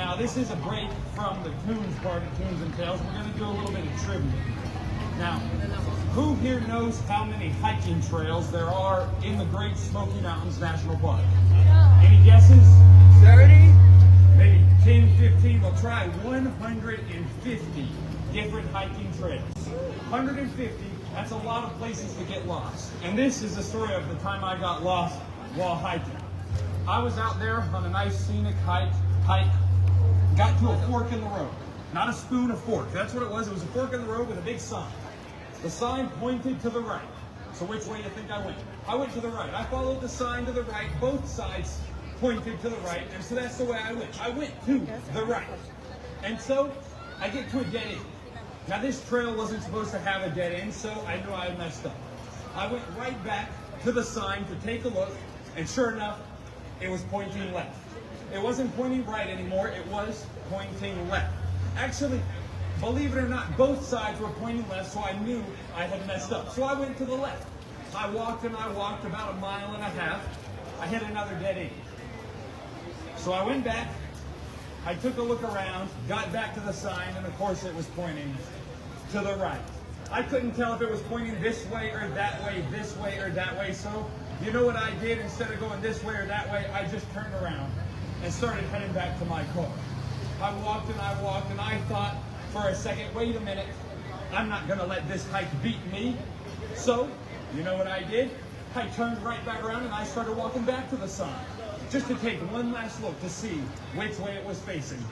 Now, this is a break from the tunes part of Tunes and Tales. We're going to do a little bit of trivia. Now, who here knows how many hiking trails there are in the Great Smoky Mountains National Park? Any guesses? 30? Maybe 10, 15. We'll try 150 different hiking trails. 150, that's a lot of places to get lost. And this is the story of the time I got lost while hiking. I was out there on a nice scenic hike, got to a fork in the road. Not a spoon, a fork. That's what it was. It was a fork in the road with a big sign. The sign pointed to the right. So which way do you think I went? I went to the right. I followed the sign to the right. Both sides pointed to the right. And so that's the way I went. I went to the right. And so I get to a dead end. Now this trail wasn't supposed to have a dead end, so I knew I had messed up. I went right back to the sign to take a look, and sure enough, it was pointing left. It wasn't pointing right anymore, it was pointing left. Actually, believe it or not, both sides were pointing left, so I knew I had messed up. So I went to the left. I walked and I walked about 1.5 miles. I hit another dead end. So I went back, I took a look around, got back to the sign, and of course it was pointing to the right. I couldn't tell if it was pointing this way or that way, this way or that way, so you know what I did? Instead of going this way or that way, I just turned around and started heading back to my car. I walked and I walked and I thought for a second, wait a minute, I'm not gonna let this hike beat me. So, you know what I did? I turned right back around and I started walking back to the sign, just to take one last look to see which way it was facing.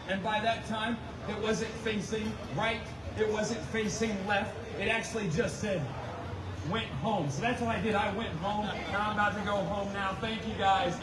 And by that time, it wasn't facing right, it wasn't facing left, it actually just said, went home. So that's what I did, I went home, and I'm about to go home now. Thank you guys.